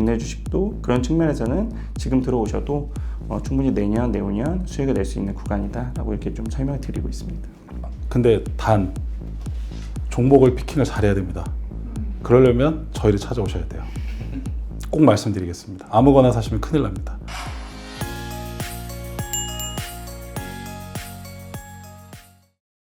국내 주식도 그런 측면에서는 지금 들어오셔도 충분히 내년, 내후년 수익을 낼 수 있는 구간이다라고 이렇게 좀 설명을 드리고 있습니다. 근데 단 종목을 피킹을 잘해야 됩니다. 그러려면 저희를 찾아오셔야 돼요. 꼭 말씀드리겠습니다. 아무거나 사시면 큰일 납니다.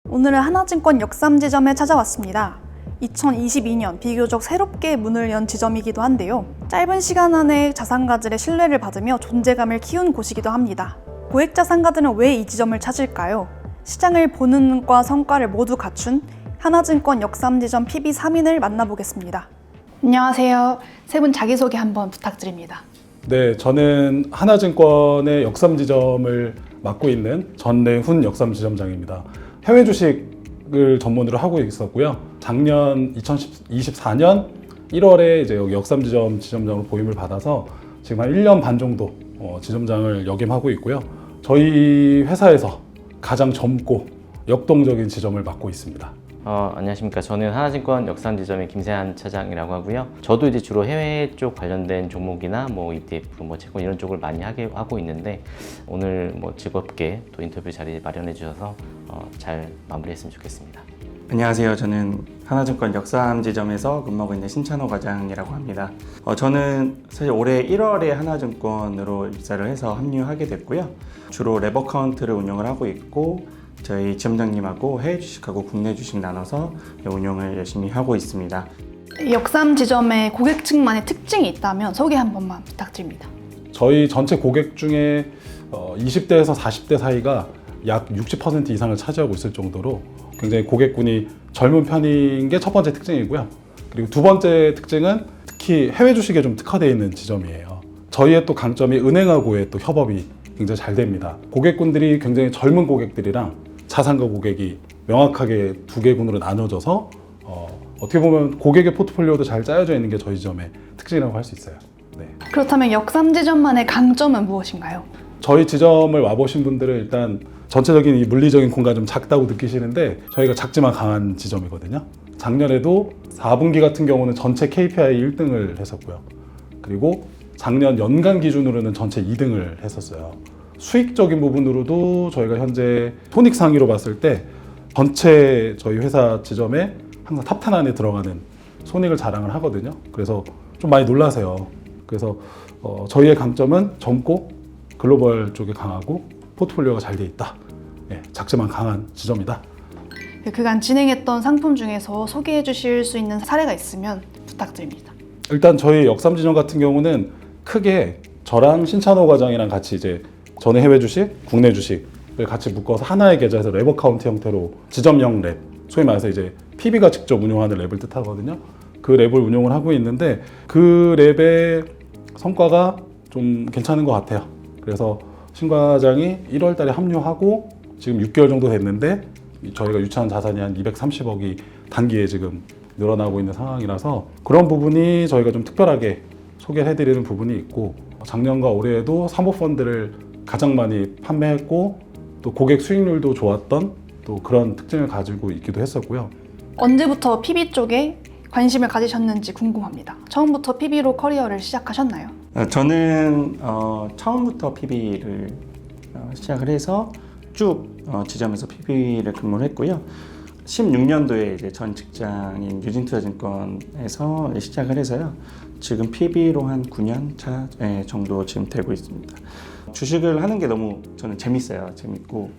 오늘은 하나증권 역삼지점에 찾아왔습니다. 2022년 비교적 새롭게 문을 연 지점이기도 한데요. 짧은 시간 안에 자산가들의 신뢰를 받으며 존재감을 키운 곳이기도 합니다. 고액 자산가들은 왜 이 지점을 찾을까요? 시장을 보는 눈과 성과를 모두 갖춘 하나증권 역삼지점 PB 3인을 만나보겠습니다. 안녕하세요. 세 분 자기소개 한번 부탁드립니다. 네, 저는 하나증권의 역삼지점을 맡고 있는 전래훈 역삼지점장입니다. 해외 주식을 전문으로 하고 있었고요. 작년 2024년 1월에 이제 여기 역삼지점 지점장으로 보임을 받아서 지금 한 1년 반 정도 지점장을 역임하고 있고요. 저희 회사에서 가장 젊고 역동적인 지점을 맡고 있습니다. 안녕하십니까. 저는 하나증권 역삼지점의 김세한 차장이라고 하고요. 저도 이제 주로 해외 쪽 관련된 종목이나 뭐 ETF, 뭐 채권 이런 쪽을 많이 하고 있는데 오늘 뭐 즐겁게 또 인터뷰 자리 마련해 주셔서 잘 마무리했으면 좋겠습니다. 안녕하세요. 저는 하나증권 역삼지점에서 근무하고 있는 신찬호 과장이라고 합니다. 저는 사실 올해 1월에 하나증권으로 입사를 해서 합류하게 됐고요. 주로 레버 카운트를 운영을 하고 있고 저희 지점장님하고 해외 주식하고 국내 주식 나눠서 운영을 열심히 하고 있습니다. 역삼지점의 고객층만의 특징이 있다면 소개 한 번만 부탁드립니다. 저희 전체 고객 중에 20대에서 40대 사이가 약 60% 이상을 차지하고 있을 정도로 굉장히 고객군이 젊은 편인 게 첫 번째 특징이고요. 그리고 두 번째 특징은 특히 해외 주식에 좀 특화되어 있는 지점이에요. 저희의 또 강점이 은행하고의 또 협업이 굉장히 잘 됩니다. 고객군들이 굉장히 젊은 고객들이랑 자산가 고객이 명확하게 두 개 군으로 나눠져서 어떻게 보면 고객의 포트폴리오도 잘 짜여져 있는 게 저희 지점의 특징이라고 할 수 있어요. 네. 그렇다면 역삼지점만의 강점은 무엇인가요? 저희 지점을 와보신 분들은 일단 전체적인 이 물리적인 공간이 좀 작다고 느끼시는데 저희가 작지만 강한 지점이거든요. 작년에도 4분기 같은 경우는 전체 KPI 1등을 했었고요. 그리고 작년 연간 기준으로는 전체 2등을 했었어요. 수익적인 부분으로도 저희가 현재 손익 상위로 봤을 때 전체 저희 회사 지점에 항상 탑10 안에 들어가는 손익을 자랑을 하거든요. 그래서 좀 많이 놀라세요. 그래서 저희의 강점은 젊고 글로벌 쪽에 강하고 포트폴리오가 잘 돼 있다. 네, 작지만 강한 지점이다. 그간 진행했던 상품 중에서 소개해 주실 수 있는 사례가 있으면 부탁드립니다. 일단 저희 역삼지점 같은 경우는 크게 저랑 신찬호 과장이랑 같이 이제 전에 해외 주식, 국내 주식을 같이 묶어서 하나의 계좌에서 레버 카운트 형태로 지점형 랩, 소위 말해서 이제 PB가 직접 운용하는 랩을 뜻하거든요. 그 랩을 운용을 하고 있는데 그 랩의 성과가 좀 괜찮은 것 같아요. 그래서 신 과장이 1월 달에 합류하고 지금 6개월 정도 됐는데 저희가 유치한 자산이 한 230억이 단기에 지금 늘어나고 있는 상황이라서 그런 부분이 저희가 좀 특별하게 소개를 해드리는 부분이 있고 작년과 올해에도 사모펀드를 가장 많이 판매했고 또 고객 수익률도 좋았던 또 그런 특징을 가지고 있기도 했었고요. 언제부터 PB 쪽에 관심을 가지셨는지 궁금합니다. 처음부터 PB로 커리어를 시작하셨나요? 저는 처음부터 PB를 시작을 해서 쭉 지점에서 PB를 근무를 했고요. 16년도에 이제 전 직장인 유진투자증권에서 시작을 해서요. 지금 PB로 한 9년 차 정도 지금 되고 있습니다. 주식을 하는 게 너무 저는 재밌어요. 재밌고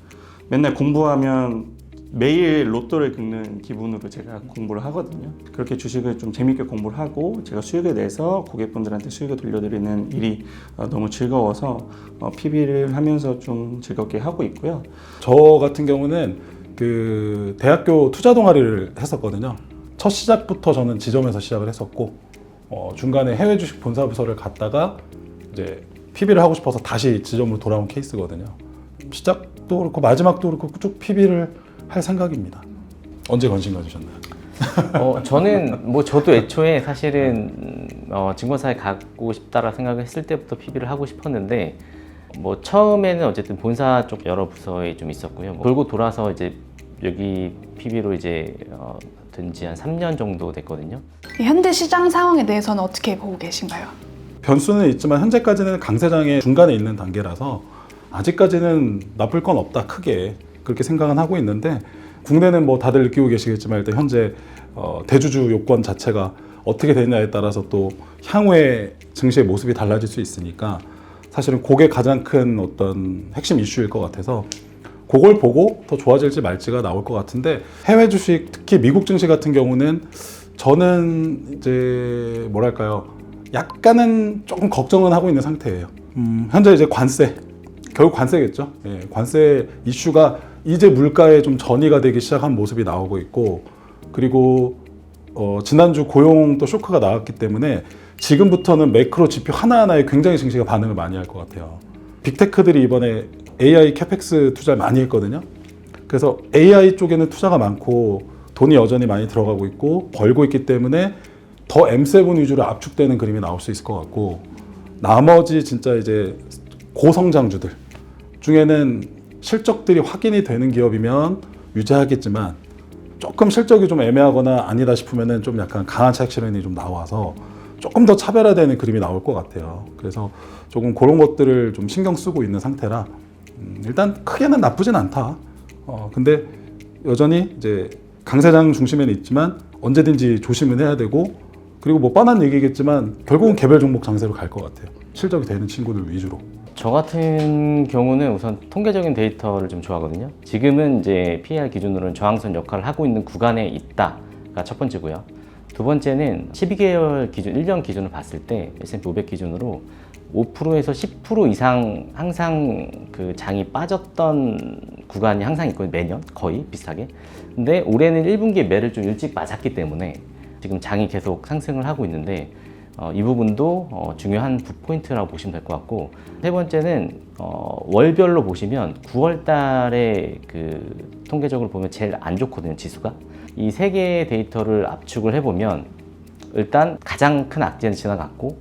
맨날 공부하면 매일 로또를 긁는 기분으로 제가 공부를 하거든요. 그렇게 주식을 좀 재밌게 공부를 하고 제가 수익을 내서 고객분들한테 수익을 돌려드리는 일이 너무 즐거워서 PB를 하면서 좀 즐겁게 하고 있고요. 저 같은 경우는 그 대학교 투자 동아리를 했었거든요. 첫 시작부터 저는 지점에서 시작을 했었고 중간에 해외 주식 본사 부서를 갔다가 이제 PB를 하고 싶어서 다시 지점으로 돌아온 케이스거든요. 시작도 그렇고 마지막도 그렇고 쭉 PB를 할 생각입니다. 언제 관심 가지셨나요? 저는 뭐 저도 애초에 사실은 증권사에 가고 싶다라 생각을 했을 때부터 PB를 하고 싶었는데 뭐 처음에는 어쨌든 본사 쪽 여러 부서에 좀 있었고요. 돌고 돌아서 이제 여기 PB로 이제 된 지 한 3년 정도 됐거든요. 현재 시장 상황에 대해서는 어떻게 보고 계신가요? 변수는 있지만 현재까지는 강세장의 중간에 있는 단계라서 아직까지는 나쁠 건 없다 크게 그렇게 생각은 하고 있는데 국내는 뭐 다들 느끼고 계시겠지만 일단 현재 대주주 요건 자체가 어떻게 되느냐에 따라서 또 향후에 증시의 모습이 달라질 수 있으니까 사실은 그게 가장 큰 어떤 핵심 이슈일 것 같아서 그걸 보고 더 좋아질지 말지가 나올 것 같은데 해외 주식 특히 미국 증시 같은 경우는 저는 이제 뭐랄까요 약간은 조금 걱정은 하고 있는 상태예요. 현재 이제 관세 결국 관세겠죠. 예, 관세 이슈가 이제 물가에 좀 전이가 되기 시작한 모습이 나오고 있고 그리고 지난주 고용 또 쇼크가 나왔기 때문에 지금부터는 매크로 지표 하나하나에 굉장히 증시가 반응을 많이 할 것 같아요. 빅테크들이 이번에 AI 캐펙스 투자를 많이 했거든요. 그래서 AI 쪽에는 투자가 많고 돈이 여전히 많이 들어가고 있고 벌고 있기 때문에 더 M7 위주로 압축되는 그림이 나올 수 있을 것 같고 나머지 진짜 이제 고성장주들 중에는 실적들이 확인이 되는 기업이면 유지하겠지만 조금 실적이 좀 애매하거나 아니다 싶으면은 좀 약간 강한 차익 실현이 좀 나와서 조금 더 차별화되는 그림이 나올 것 같아요. 그래서 조금 그런 것들을 좀 신경 쓰고 있는 상태라 일단 크게는 나쁘진 않다. 근데 여전히 이제 강세장 중심에는 있지만 언제든지 조심은 해야 되고 그리고 뭐 뻔한 얘기겠지만 결국은 개별 종목 장세로 갈 것 같아요. 실적이 되는 친구들 위주로. 저 같은 경우는 우선 통계적인 데이터를 좀 좋아하거든요. 지금은 이제 PER 기준으로는 저항선 역할을 하고 있는 구간에 있다가 첫 번째고요. 두 번째는 12개월 기준, 1년 기준을 봤을 때 S&P 500 기준으로 5%에서 10% 이상 항상 그 장이 빠졌던 구간이 항상 있거든요. 매년 거의 비슷하게. 근데 올해는 1분기에 매를 좀 일찍 맞았기 때문에 지금 장이 계속 상승을 하고 있는데 이 부분도 중요한 포인트라고 보시면 될 것 같고 세 번째는 월별로 보시면 9월 달에 그 통계적으로 보면 제일 안 좋거든요. 지수가. 이 세 개의 데이터를 압축을 해보면 일단 가장 큰 악재는 지나갔고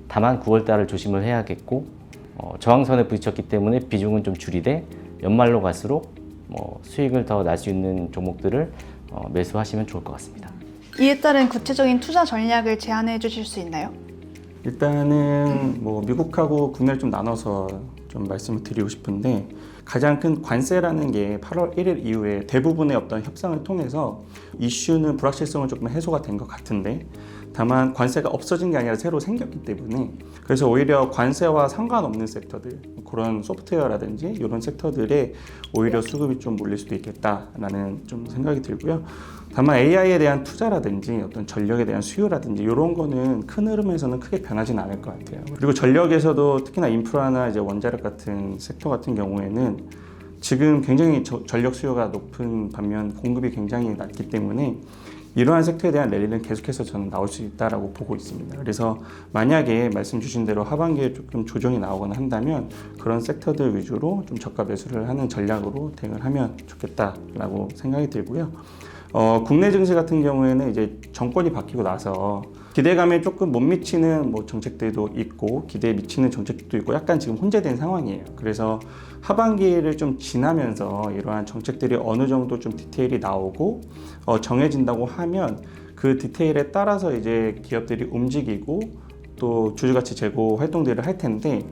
다만 9월 달을 조심을 해야겠고 저항선에 부딪혔기 때문에 비중은 좀 줄이되 연말로 갈수록 수익을 더 날 수 있는 종목들을 매수하시면 좋을 것 같습니다. 이에 따른 구체적인 투자 전략을 제안해 주실 수 있나요? 일단은 뭐 미국하고 국내를 좀 나눠서 좀 말씀을 드리고 싶은데 가장 큰 관세라는 게 8월 1일 이후에 대부분의 어떤 협상을 통해서 이슈는 불확실성은 조금 해소가 된 것 같은데 다만 관세가 없어진 게 아니라 새로 생겼기 때문에 그래서 오히려 관세와 상관없는 섹터들 그런 소프트웨어라든지 이런 섹터들에 오히려 수급이 좀 몰릴 수도 있겠다라는 좀 생각이 들고요. 다만 AI에 대한 투자라든지 어떤 전력에 대한 수요라든지 이런 거는 큰 흐름에서는 크게 변하지는 않을 것 같아요. 그리고 전력에서도 특히나 인프라나 이제 원자력 같은 섹터 같은 경우에는 지금 굉장히 전력 수요가 높은 반면 공급이 굉장히 낮기 때문에 이러한 섹터에 대한 랠리는 계속해서 저는 나올 수 있다라고 보고 있습니다. 그래서 만약에 말씀 주신 대로 하반기에 조금 조정이 나오거나 한다면 그런 섹터들 위주로 좀 저가 매수를 하는 전략으로 대응을 하면 좋겠다라고 생각이 들고요. 국내 증시 같은 경우에는 이제 정권이 바뀌고 나서 기대감에 조금 못 미치는 뭐 정책들도 있고 기대에 미치는 정책도 있고 약간 지금 혼재된 상황이에요. 그래서 하반기를 좀 지나면서 이러한 정책들이 어느 정도 좀 디테일이 나오고 정해진다고 하면 그 디테일에 따라서 이제 기업들이 움직이고 또 주주가치 제고 활동들을 할 텐데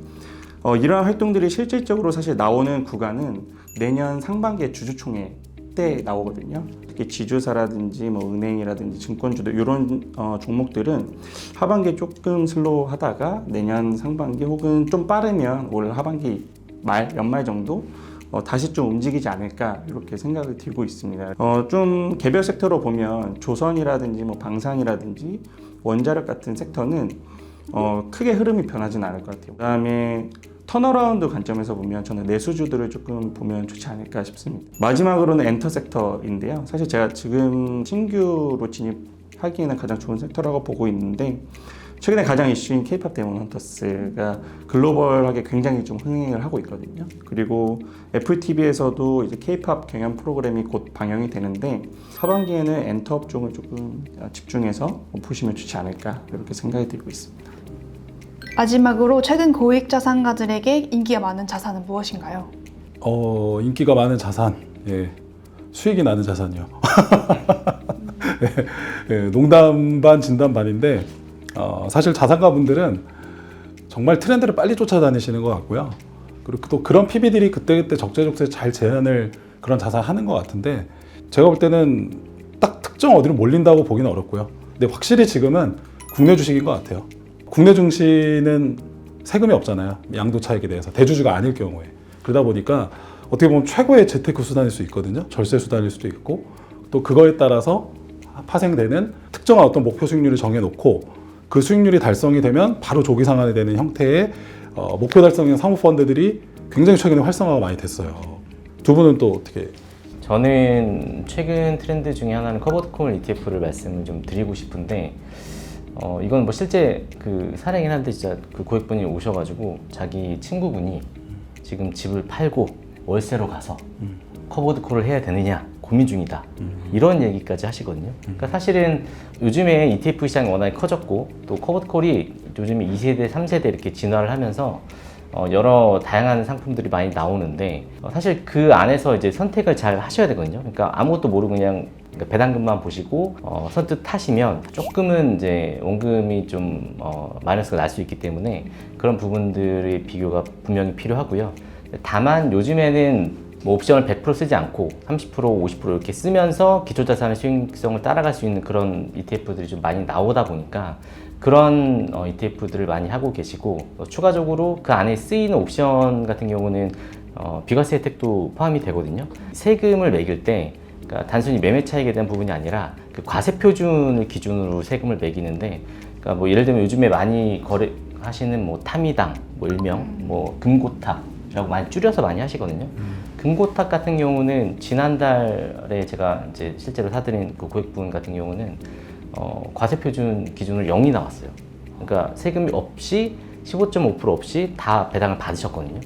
이러한 활동들이 실질적으로 사실 나오는 구간은 내년 상반기에 주주총회 때 나오거든요. 특히 지주사라든지 뭐 은행이라든지 증권주들 이런 종목들은 하반기에 조금 슬로우하다가 내년 상반기 혹은 좀 빠르면 올 하반기 말 연말 정도 다시 좀 움직이지 않을까 이렇게 생각을 들고 있습니다. 좀 개별 섹터로 보면 조선이라든지 뭐 방산이라든지 원자력 같은 섹터는 크게 흐름이 변하지는 않을 것 같아요. 그다음에 턴어라운드 관점에서 보면 저는 내수주들을 조금 보면 좋지 않을까 싶습니다. 마지막으로는 엔터 섹터인데요. 사실 제가 지금 신규로 진입하기에는 가장 좋은 섹터라고 보고 있는데 최근에 가장 이슈인 K-팝 데몬 헌터스가 글로벌하게 굉장히 좀 흥행을 하고 있거든요. 그리고 애플 TV에서도 이제 K-팝 경연 프로그램이 곧 방영이 되는데 하반기에는 엔터 업종을 조금 집중해서 보시면 좋지 않을까 이렇게 생각이 들고 있습니다. 마지막으로 최근 고액 자산가들에게 인기가 많은 자산은 무엇인가요? 인기가 많은 자산, 예, 수익이 나는 자산이요. 농담 반 진담 반인데 사실 자산가 분들은 정말 트렌드를 빨리 쫓아다니시는 것 같고요. 그리고 또 그런 PB들이 그때그때 적재적소에 잘 제한을 그런 자산을 하는 것 같은데 제가 볼 때는 딱 특정 어디로 몰린다고 보기는 어렵고요. 근데 확실히 지금은 국내 주식인 것 같아요. 국내 증시는 세금이 없잖아요. 양도 차익에 대해서 대주주가 아닐 경우에. 그러다 보니까 어떻게 보면 최고의 재테크 수단일 수 있거든요. 절세 수단일 수도 있고 또 그거에 따라서 파생되는 특정한 어떤 목표 수익률을 정해놓고 그 수익률이 달성이 되면 바로 조기 상환이 되는 형태의 목표 달성형 사모펀드들이 굉장히 최근에 활성화가 많이 됐어요. 두 분은 또 어떻게? 저는 최근 트렌드 중에 하나는 커버드콜 ETF를 말씀을 좀 드리고 싶은데 이건 뭐 실제 그 사례긴 한데 진짜 그 고객분이 오셔가지고 자기 친구분이 지금 집을 팔고 월세로 가서 커버드콜을 해야 되느냐 고민 중이다 이런 얘기까지 하시거든요. 그러니까 사실은 요즘에 ETF 시장이 워낙에 커졌고 또 커버드콜이 요즘에 2세대, 3세대 이렇게 진화를 하면서 여러 다양한 상품들이 많이 나오는데 사실 그 안에서 이제 선택을 잘 하셔야 되거든요. 그러니까 아무것도 모르고 그냥 배당금만 보시고 선뜻 타시면 조금은 이제 원금이 좀 마이너스가 날 수 있기 때문에 그런 부분들의 비교가 분명히 필요하고요. 다만 요즘에는 뭐 옵션을 100% 쓰지 않고 30%, 50% 이렇게 쓰면서 기초자산의 수익성을 따라갈 수 있는 그런 ETF들이 좀 많이 나오다 보니까 그런 ETF들을 많이 하고 계시고 추가적으로 그 안에 쓰이는 옵션 같은 경우는 비과세 혜택도 포함이 되거든요. 세금을 매길 때 그러니까 단순히 매매 차익에 대한 부분이 아니라 그 과세 표준을 기준으로 세금을 매기는데 그러니까 뭐 예를 들면 요즘에 많이 거래하시는 뭐 타미당, 뭐 일명 뭐 금고탁이라고 많이 줄여서 많이 하시거든요. 금고탁 같은 경우는 지난달에 제가 이제 실제로 사드린 그 고객분 같은 경우는 과세 표준 기준으로 0이 나왔어요. 그러니까 세금이 없이 15.5% 없이 다 배당을 받으셨거든요.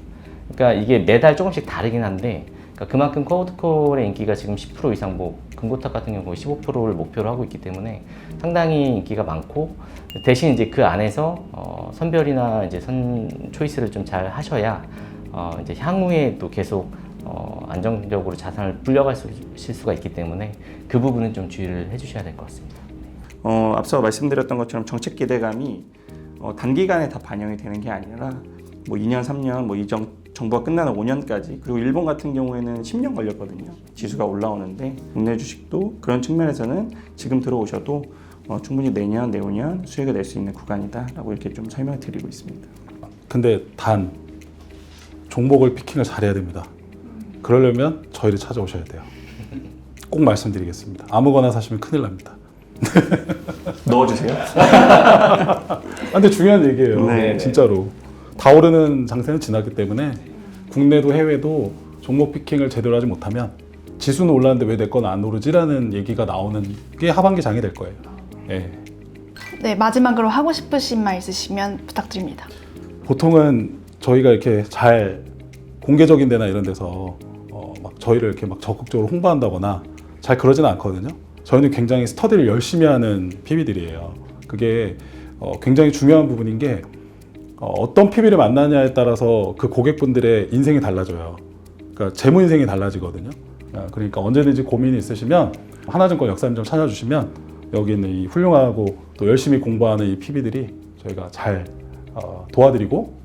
그러니까 이게 매달 조금씩 다르긴 한데 그러니까 그만큼 커버드콜의 인기가 지금 10% 이상 뭐 금고탁 같은 경우 15%를 목표로 하고 있기 때문에 상당히 인기가 많고 대신 이제 그 안에서 선별이나 이제 선 초이스를 좀 잘 하셔야 이제 향후에 또 계속 안정적으로 자산을 불려가실 수가 있기 때문에 그 부분은 좀 주의를 해주셔야 될 것 같습니다. 앞서 말씀드렸던 것처럼 정책 기대감이 단기간에 다 반영이 되는 게 아니라 뭐 2년, 3년, 뭐 이 정부가 끝나는 5년까지 그리고 일본 같은 경우에는 10년 걸렸거든요. 지수가 올라오는데 국내 주식도 그런 측면에서는 지금 들어오셔도 충분히 내년, 내후년 수익을 낼 수 있는 구간이다라고 이렇게 좀 설명을 드리고 있습니다. 근데 단 종목을 피킹을 잘해야 됩니다. 그러려면 저희를 찾아오셔야 돼요. 꼭 말씀드리겠습니다. 아무거나 사시면 큰일 납니다. 넣어주세요. 근데 중요한 얘기예요. 네. 진짜로. 다 오르는 장세는 지났기 때문에 국내도 해외도 종목 피킹을 제대로 하지 못하면 지수는 올랐는데 왜 내 건 안 오르지라는 얘기가 나오는 게 하반기 장이 될 거예요. 네. 네, 마지막으로 하고 싶으신 말 있으시면 부탁드립니다. 보통은 저희가 이렇게 잘 공개적인 데나 이런 데서 막 저희를 이렇게 막 적극적으로 홍보한다거나 잘 그러지는 않거든요. 저희는 굉장히 스터디를 열심히 하는 PB들이에요. 그게 굉장히 중요한 부분인 게 어떤 PB를 만나냐에 따라서 그 고객분들의 인생이 달라져요. 그러니까 재무 인생이 달라지거든요. 그러니까 언제든지 고민이 있으시면 하나증권 역삼점 찾아주시면 여기 있는 이 훌륭하고 또 열심히 공부하는 이 PB들이 저희가 잘 도와드리고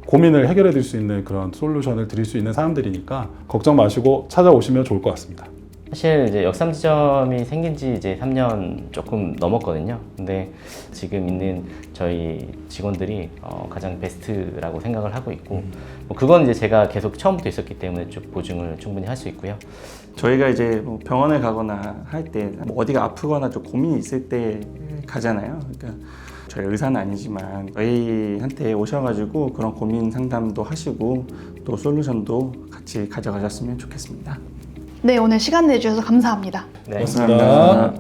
고민을 해결해 드릴 수 있는 그런 솔루션을 드릴 수 있는 사람들이니까 걱정 마시고 찾아오시면 좋을 것 같습니다. 사실 이제 역삼지점이 생긴 지 이제 3년 조금 넘었거든요. 근데 지금 있는 저희 직원들이 가장 베스트라고 생각을 하고 있고 뭐 그건 이제 제가 계속 처음부터 있었기 때문에 쭉 보증을 충분히 할 수 있고요. 저희가 이제 뭐 병원을 가거나 할 때 뭐 어디가 아프거나 좀 고민이 있을 때 가잖아요. 그러니까 저희 의사는 아니지만 저희한테 오셔가지고 그런 고민 상담도 하시고 또 솔루션도 같이 가져가셨으면 좋겠습니다. 네, 오늘 시간 내주셔서 감사합니다. 네. 고맙습니다.